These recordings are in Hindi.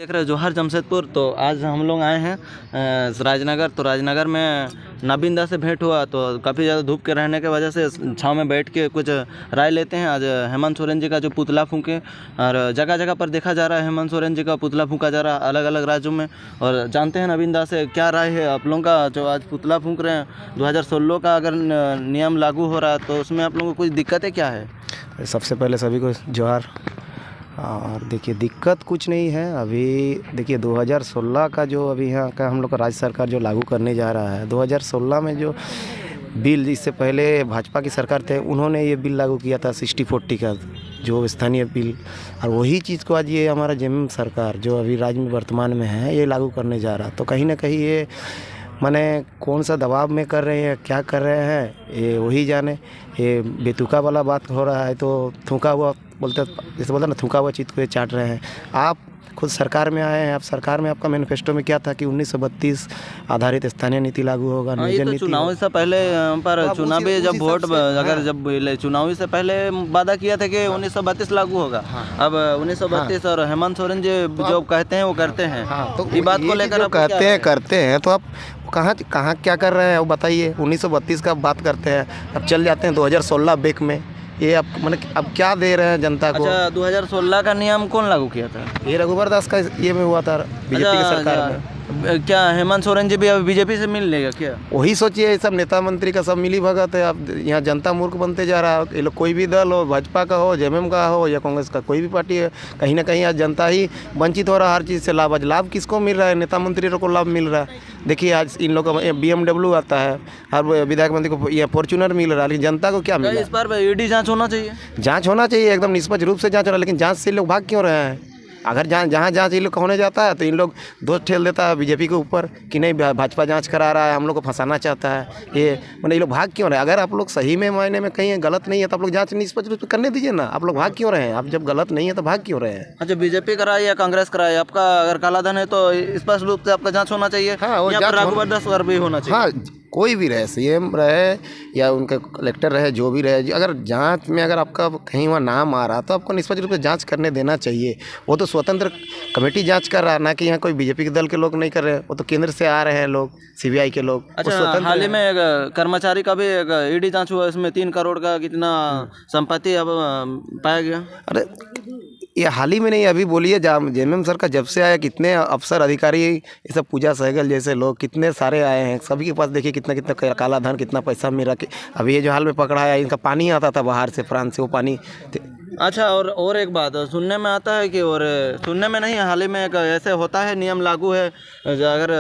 देख रहे हो जोहर जमशेदपुर। तो आज हम लोग आए हैं राजनगर। तो राजनगर में नाबिंदा से भेंट हुआ, तो काफ़ी ज़्यादा धूप के रहने की वजह से छांव में बैठ के कुछ राय लेते हैं। आज हेमंत सोरेन जी का जो पुतला फूंके, और जगह जगह पर देखा जा रहा है हेमंत सोरेन जी का पुतला फूंका जा रहा है अलग अलग राज्यों में। और जानते हैं नाबिंदा से क्या राय है आप लोगों का। जो आज पुतला फूंक रहे हैं, 2016 का अगर नियम लागू हो रहा है तो उसमें आप लोगों को कुछ दिक्कतें क्या है? सबसे पहले सभी को जोहार। और देखिए, दिक्कत कुछ नहीं है। अभी देखिए 2016 का जो अभी यहाँ का हम लोग का राज्य सरकार जो लागू करने जा रहा है, 2016 में जो बिल, इससे पहले भाजपा की सरकार थे, उन्होंने ये बिल लागू किया था 60-40 का, जो स्थानीय बिल। और वही चीज़ को आज ये हमारा जेएमएम सरकार जो अभी राज्य में वर्तमान में है, ये लागू करने जा रहा है। तो कहीं ना कहीं ये माने कौन सा दबाव में कर रहे हैं, क्या कर रहे हैं, ये वही जाने। ये बेतुका वाला बात हो रहा है, तो थूका हुआ बोलते, जैसे बोलते ना, थूका हुआ चीज़ को ये चाट रहे हैं। आप खुद सरकार में आए हैं, आप सरकार में आपका मैनिफेस्टो में क्या था कि 1932 आधारित स्थानीय नीति लागू होगा, नियोजन नीति। चुनाव से पहले पर चुनावी जब वोट अगर जब चुनावी से पहले वादा किया था कि 1932 लागू होगा। अब 1932 और हेमंत सोरेन जी जो कहते हैं वो करते हैं। तो ये बात को लेकर आप करते हैं तो आप कहाँ क्या कर रहे हैं वो बताइए। 1932 का बात करते हैं, अब चल जाते हैं 2016 बैक में। ये आप मतलब अब क्या दे रहे हैं जनता को? अच्छा, 2016 का नियम कौन लागू किया था? ये रघुवर दास का ये में हुआ था, बीजेपी की सरकार में। क्या हेमंत सोरेन जी भी अब बीजेपी से मिल लेगा क्या? वही सोचिए, ये सब नेता मंत्री का सब मिली भगत है। अब यहाँ जनता मूर्ख बनते जा रहा है। ये लोग कोई भी दल हो, भाजपा का हो, जेएमएम का हो या कांग्रेस का, कोई भी पार्टी है, कहीं ना कहीं आज जनता ही वंचित हो रहा है हर चीज़ से। लाभ आज लाभ किसको मिल रहा है? नेता मंत्री को लाभ मिल रहा है। देखिए आज इन लोगों को BMW आता है, हर विधायक मंत्री को ये फॉर्चूनर मिल रहा है, लेकिन जनता को क्या मिल रहा है? इस बार ईडी जांच होना चाहिए। जांच होना चाहिए, एकदम निष्पक्ष रूप से जांच हो रहा है, लेकिन जांच से लोग भाग क्यों रहे हैं? अगर जहाँ जांच इन लोग का होने जाता है तो इन लोग दोष ठेल देता है बीजेपी के ऊपर कि नहीं भाजपा जांच करा रहा है, हम लोग को फंसाना चाहता है। ये मतलब ये लोग भाग क्यों रहे हैं? अगर आप लोग सही में मायने में कहीं गलत नहीं है तो आप लोग जांच निष्पक्ष रूप से करने दीजिए ना। आप लोग भाग क्यों रहे हैं? आप जब गलत नहीं है तो भाग क्यों रहे हैं? अच्छा, बीजेपी कराए या कांग्रेस कराए, आपका अगर काला धन है तो स्पष्ट रूप से आपका जांच होना चाहिए। हाँ, वो जांच रघुवर दास पर भी होना चाहिए। हाँ, कोई भी रहे, सीएम रहे या उनका कलेक्टर रहे, जो भी रहे, अगर जांच में अगर आपका कहीं वहाँ नाम आ रहा तो आपको निष्पक्ष रूप से जांच करने देना चाहिए। वो तो स्वतंत्र कमेटी जांच कर रहा है, ना कि यहाँ कोई बीजेपी के दल के लोग नहीं कर रहे। वो तो केंद्र से आ रहे हैं लोग, सीबीआई के लोग। अच्छा, हाल ही में एक कर्मचारी का भी ईडी जांच हुआ, इसमें 3 करोड़ का कितना संपत्ति अब पाया गया। अरे ये हाल ही में नहीं, अभी बोलिए जेएमएम सर का जब से आया, कितने अफसर अधिकारी, ये सब पूजा सहगल जैसे लोग कितने सारे आए हैं। सभी के पास देखिए कितना कितना काला धन, कितना पैसा मिला के। अभी ये जो हाल में पकड़ा है, इनका पानी आता था बाहर से, फ्रांस से, वो पानी। अच्छा, और एक बात सुनने में आता है कि, और सुनने में नहीं, हाल ही में एक ऐसे होता है, नियम लागू है, अगर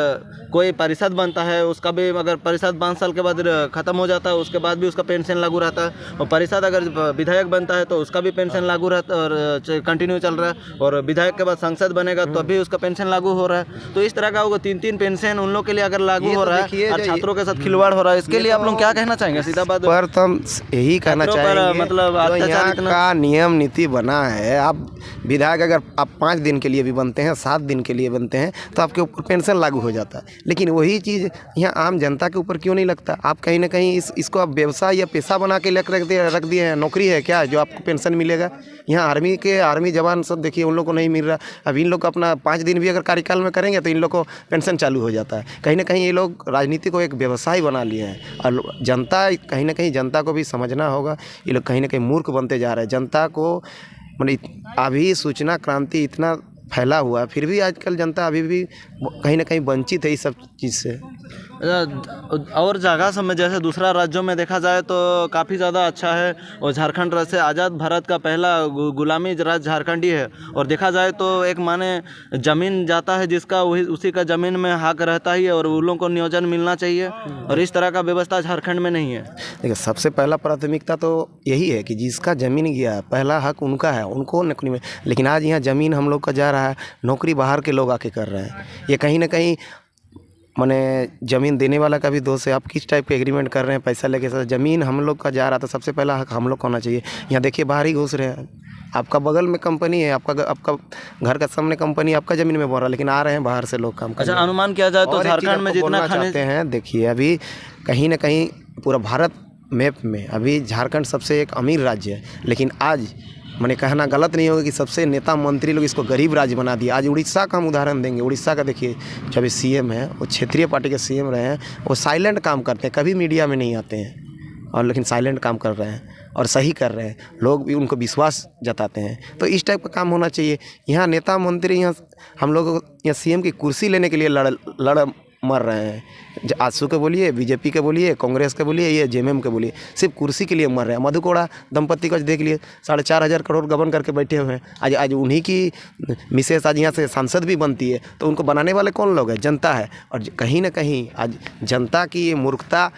कोई परिषद बनता है उसका भी, अगर परिषद 5 साल के बाद ख़त्म हो जाता है उसके बाद भी उसका पेंशन लागू रहता है। और परिषद अगर विधायक बनता है तो उसका भी पेंशन लागू रहता है और कंटिन्यू चल रहा है। और विधायक के बाद सांसद बनेगा तो अभी उसका पेंशन लागू हो रहा है। तो इस तरह का होगा 3-3 पेंशन उन लोग के लिए अगर लागू हो रहा है और छात्रों के साथ खिलवाड़ हो रहा है, इसके लिए आप लोग क्या कहना चाहेंगे? सीधा बात पर तो हम यही कहना चाहेंगे, मतलब यहाँ का नियम नीति बना है। आप विधायक अगर आप 5 दिन के लिए भी बनते हैं, 7 दिन के लिए बनते हैं, तो आपके ऊपर पेंशन लागू हो जाता है। लेकिन वही चीज़ यहाँ आम जनता के ऊपर क्यों नहीं लगता? आप कहीं ना कहीं इसको आप व्यवसाय या पेशा बना के रख दिए हैं। नौकरी है क्या जो आपको पेंशन मिलेगा? यहाँ आर्मी जवान सब देखिए, उन लोग को नहीं मिल रहा। अब इन लोग को अपना 5 दिन भी अगर कार्यकाल में करेंगे तो इन लोग को पेंशन चालू हो जाता है। कहीं ना कहीं ये लोग राजनीति को एक व्यवसाय बना लिए हैं। और जनता, कहीं ना कहीं जनता को भी समझना होगा, ये लोग कहीं ना कहीं मूर्ख बनते जा रहे हैं। जनता को मतलब अभी सूचना क्रांति इतना फैला हुआ है, फिर भी आजकल जनता अभी भी कहीं ना कहीं वंचित है इस सब चीज़ से। और जगह सब में जैसे दूसरा राज्यों में देखा जाए तो काफ़ी ज़्यादा अच्छा है। और झारखंड से आज़ाद भारत का पहला गुलामी राज्य झारखंड ही है। और देखा जाए तो एक माने ज़मीन जाता है जिसका, वही उसी का ज़मीन में हक रहता ही है, और उन लोगों को नियोजन मिलना चाहिए। और इस तरह का व्यवस्था झारखंड में नहीं है। देखिए, सबसे पहला प्राथमिकता तो यही है कि जिसका ज़मीन गया, पहला हक उनका है, उनको नौकरी में। लेकिन आज यहाँ ज़मीन हम लोग का जा रहा है, नौकरी बाहर के लोग आके कर रहे हैं। ये कहीं ना कहीं माने ज़मीन देने वाला का भी दोष है। आप किस टाइप के एग्रीमेंट कर रहे हैं पैसा लेके? सर, ज़मीन हम लोग का जा रहा था, सबसे पहला हक हम लोग को होना चाहिए। यहाँ देखिए बाहर ही घुस रहे हैं। आपका बगल में कंपनी है, आपका घर का सामने कंपनी, आपका ज़मीन में बोल रहा है, लेकिन आ रहे हैं बाहर से लोग काम करने। अच्छा, अनुमान किया जाए तो झारखंड में जितना चाहते हैं, देखिए अभी कहीं ना कहीं पूरा भारत मैप में अभी झारखंड सबसे एक अमीर राज्य है, लेकिन आज मैंने कहना गलत नहीं होगा कि सबसे नेता मंत्री लोग इसको गरीब राज्य बना दिया। आज उड़ीसा का हम उदाहरण देंगे। उड़ीसा का देखिए, जब ये सीएम है, वो क्षेत्रीय पार्टी के सीएम रहे हैं, वो साइलेंट काम करते हैं, कभी मीडिया में नहीं आते हैं, और लेकिन साइलेंट काम कर रहे हैं और सही कर रहे हैं, लोग भी उनको विश्वास जताते हैं। तो इस टाइप का काम होना चाहिए। यहाँ नेता मंत्री, यहाँ हम लोग यहाँ सीएम की कुर्सी लेने के लिए लड़ मर रहे हैं। आजसू के बोलिए, बीजेपी के बोलिए, कांग्रेस के बोलिए, ये जेएमएम के बोलिए, सिर्फ कुर्सी के लिए मर रहे हैं। मधु कोड़ा दंपत्ति को देख लिए, 4,500 करोड़ गबन करके बैठे हुए हैं। आज उन्हीं की मिसेस आज यहाँ से सांसद भी बनती है, तो उनको बनाने वाले कौन लोग हैं? जनता है। और कहीं ना कहीं आज जनता की ये मूर्खता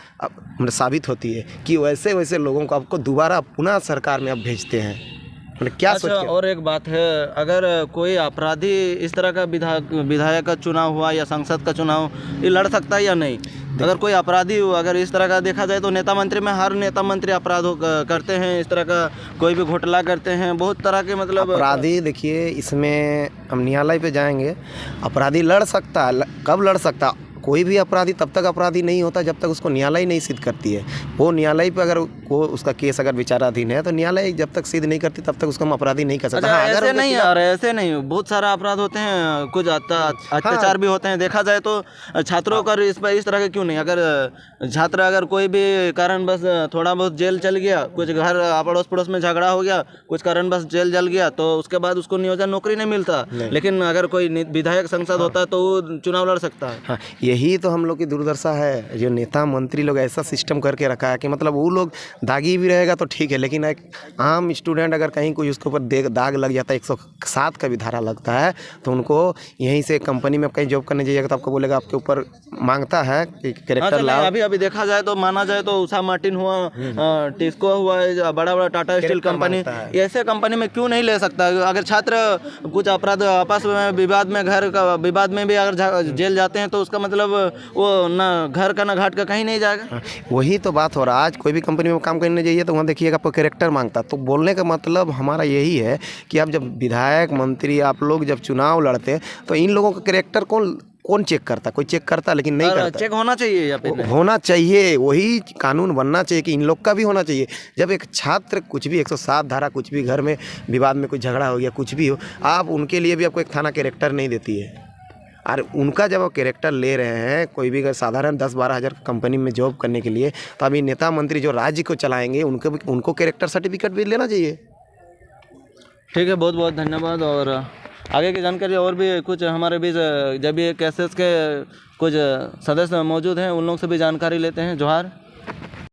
साबित होती है कि वैसे वैसे लोगों को आपको दोबारा पुनः सरकार में अब भेजते हैं। क्या अच्छा, और एक बात है, अगर कोई अपराधी इस तरह का विधायक का चुनाव हुआ या संसद का चुनाव, ये लड़ सकता है या नहीं? अगर कोई अपराधी हो, अगर इस तरह का देखा जाए तो नेता मंत्री में हर नेता मंत्री अपराध करते हैं, इस तरह का कोई भी घोटाला करते हैं, बहुत तरह के मतलब अपराधी। देखिए, इसमें हम न्यायालय पे जाएंगे। अपराधी लड़ सकता है, कब लड़ सकता? कोई भी अपराधी तब तक अपराधी नहीं होता जब तक उसको न्यायालय नहीं सिद्ध करती है। वो न्यायालय पे अगर वो उसका केस अगर विचाराधीन है, तो न्यायालय जब तक सिद्ध नहीं करती तब तक उसको हम अपराधी नहीं कर सकते। अच्छा, ऐसे नहीं यार, ऐसे नहीं, बहुत सारा अपराध होते हैं, कुछ अत्याचार भी होते हैं। देखा जाए तो छात्रों का इस तरह के क्यों नहीं? अगर छात्र अगर कोई भी कारण बस थोड़ा बहुत जेल चल गया, कुछ घर अड़ोस पड़ोस में झगड़ा हो गया, कुछ कारण बस जेल जल गया, तो उसके बाद उसको नियोजन नौकरी नहीं मिलता। लेकिन अगर कोई विधायक संसद होता है तो वो चुनाव लड़ सकता है। हाँ, यही तो हम लोग की दुर्दशा है। जो नेता मंत्री लोग ऐसा सिस्टम करके रखा है कि मतलब वो लोग दागी भी रहेगा तो ठीक है, लेकिन एक आम स्टूडेंट अगर कहीं कोई उसके ऊपर दाग लग जाता है, 107 का भी धारा लगता है, तो उनको यहीं से कंपनी में कहीं जॉब करने जाइएगा तो आपको बोलेगा आपके ऊपर मांगता है कि कैरेक्टर लाओ। अभी देखा जाए तो माना जाए तो उषा मार्टिन हुआ, टिस्को हुआ, बड़ा बड़ा टाटा स्टील कंपनी, ऐसे कंपनी में क्यों नहीं ले सकता? अगर छात्र कुछ अपराध आपस में विवाद में, घर का विवाद में भी अगर जेल जाते हैं तो उसका मतलब वो ना घर का ना घाट का कहीं नहीं जाएगा। वही तो बात हो रहा है। आज कोई भी कंपनी में काम करने जाइए तो वहाँ देखिएगा आपको कैरेक्टर मांगता। तो बोलने का मतलब हमारा यही है कि आप जब विधायक मंत्री आप लोग जब चुनाव लड़ते हैं तो इन लोगों का कैरेक्टर कौन चेक करता? कोई चेक करता, लेकिन नहीं करता। चेक होना चाहिए या फिर होना चाहिए, वही कानून बनना चाहिए कि इन लोग का भी होना चाहिए। जब एक छात्र कुछ भी 107 धारा, कुछ भी घर में विवाद में कोई झगड़ा हो गया, कुछ भी हो, आप उनके लिए भी आपको एक थाना कैरेक्टर नहीं देती है। और उनका जब वो कैरेक्टर ले रहे हैं, कोई भी अगर साधारण 10-12 हज़ार कंपनी में जॉब करने के लिए, तो अभी नेता मंत्री जो राज्य को चलाएंगे उनको कैरेक्टर सर्टिफिकेट भी लेना चाहिए। ठीक है, बहुत बहुत धन्यवाद। और आगे की जानकारी और भी कुछ हमारे बीच जब ये केसेस के कुछ सदस्य मौजूद हैं, उन लोगों से भी जानकारी लेते हैं। जोहार।